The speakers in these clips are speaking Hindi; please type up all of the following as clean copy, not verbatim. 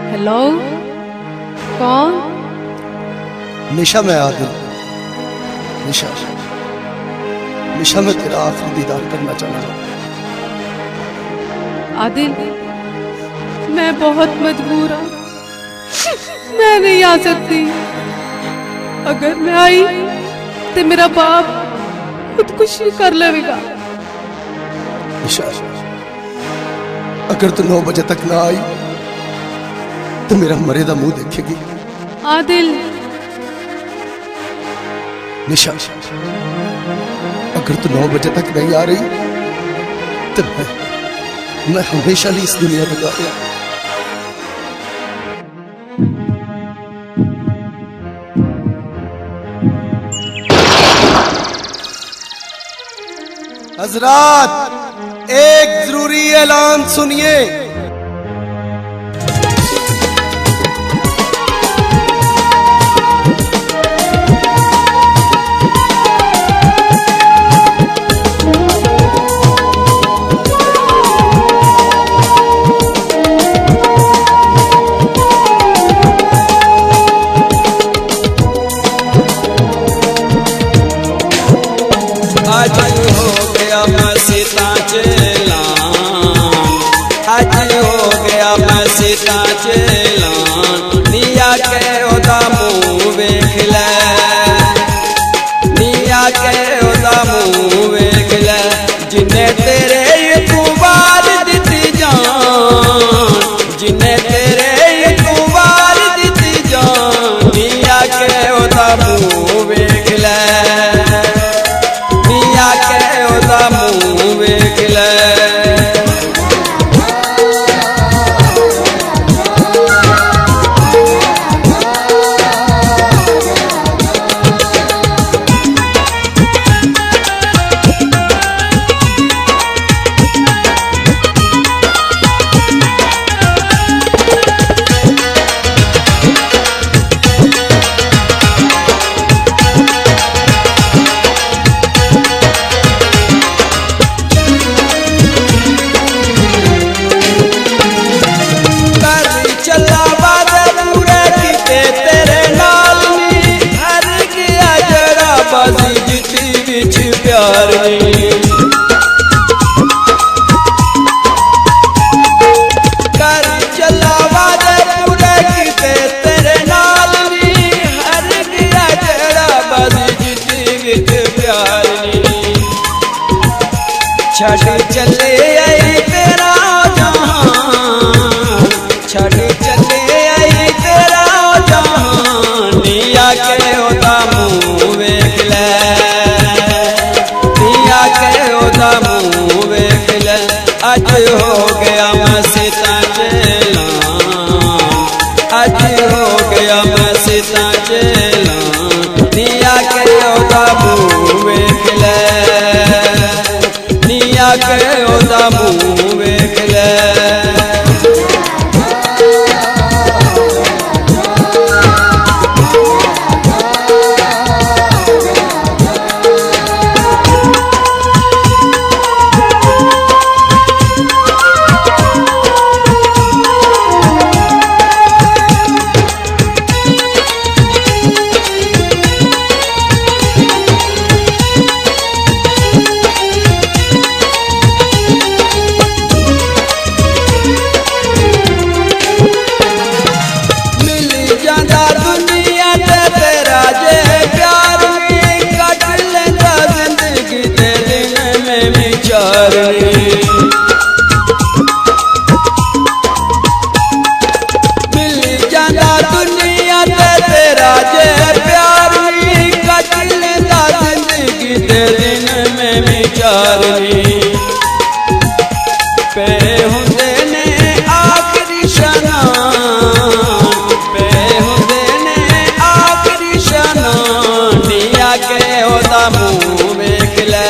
हेलो, कौन? निशा, मैं आदिल। निशा, निशा, मैं तेरा आखिरी दीदार करना चाहता हूँ। आदिल, मैं बहुत मजबूर हूँ, मैं नहीं आ सकती। अगर मैं आई तो मेरा बाप खुदकुशी कर लेगा। निशा, अगर तू 9 बजे तक ना आई तो मेरा मरे दा मुंह देखेगी। आदिल, निशा, अगर तू 9 बजे तक नहीं आ रही तो मैं हमेशा लिए इस दुनिया में जा रहा। हजरात, एक जरूरी ऐलान सुनिए। आज हो गया मसीता चेलान, आज हो गया मसीता चेलान। निया के ओदा मुँह वेख ले, निया के ओदा मुँह वेख ले। जिन्हें तेरे तू बार दिती जान, जिन्हें तेरे तू बार दिती जान। निया के ओदा मुँह वेख ले, मुँह वेख ले। प्यार कर चला वादे पूरे किते तेरे नाल नी। हर गया जड़ा बाजी जीती विच प्यार नी। छड़ चले आई तेरा जहान, छड़ चले आई तेरा जहान। निया के ओदा मुँह वेख ले, मुँह वेख ले। आज हो गया मसीता चेलान, आज हो गया मसीता चेलान। निया के ओदा मुँह वेख ले, निया के ओदा मुँह वेख ले। मिल जाना दुनिया ते तेरा जे प्यार नी। कट लेता जिंदगी ते दिन में विचार नी। पे हुंदे ने आखिरी शनान, पे हुंदे ने आखिरी शनान। निया के ओदा मुँह वेख ले,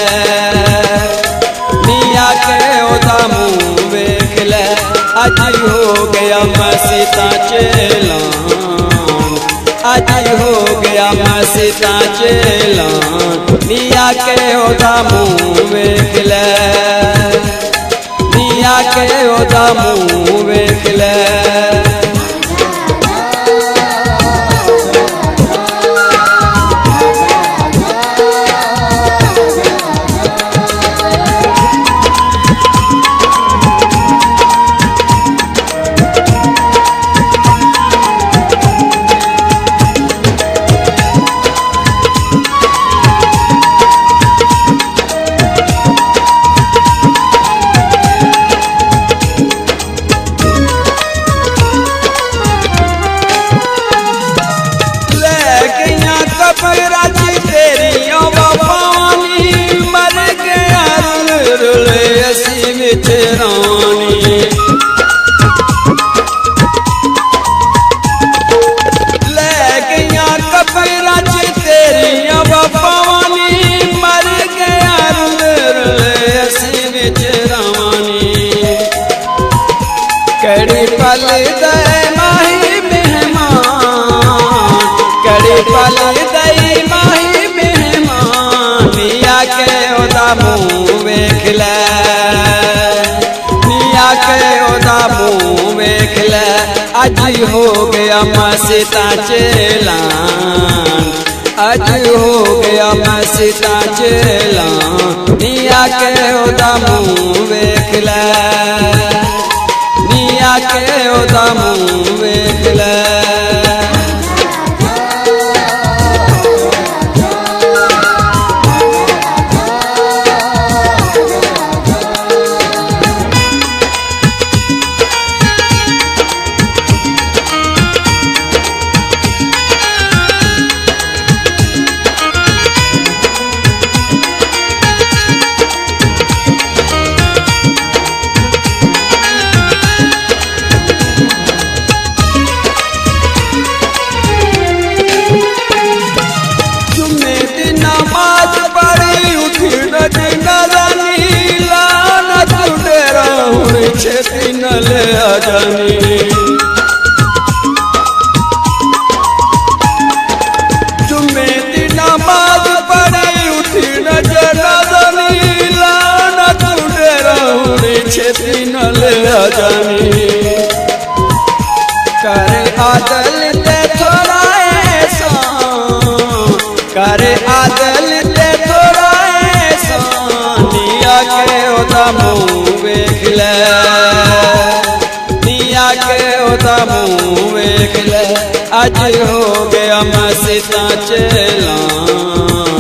निया के ओदा मुँह वेख ले। आज हो गया मसीता चेलान, आज हो गया मसीता चेलान। निया के ओदा मुँह वेख ले, निया के ओदा मुँह वेख ले। विच रानी ले गईया कबरां च तेरिया वफावानी मर गया रुले असी विच रानी कड़ी पल दे माही मेहमान कड़ी पल दई माही मेहमान मिया के ओदा मुंह वेख ले मिया के ओदा मुंह वेख ले अज हो गया मसीता चेलान अज हो गया मसीता चेलान मिया के ओदा मुंह वेख ले मिया के ओदा मुंह वेख ले छेती न ले आ जानी जुम्मे दी नमाज पढ़ी उठी न जनाज़नी लाना तू डेरा हुनी छेती न ले आ जानी करे आदल ते थोड़ा ऐसा करे आदल ते थोड़ा ऐसा निया के ओदा मुंह वेख ले निया के ओदा मुंह वेख ले अज हो गया मसीता चेलान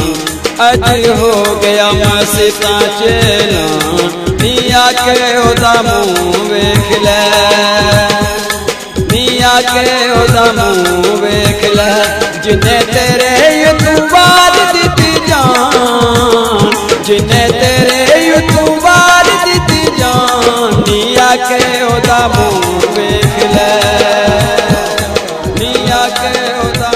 अज हो गया मसीता चेलान निया के ओदा मुंह वेख ले मिया के ओदा मुंह वेख ले जिन्हें तेरे युतुबार दिती जान जिन्हें तेरे युतुबार दिती जान मिया के ओदा मुंह वेख ले मिया के ओदा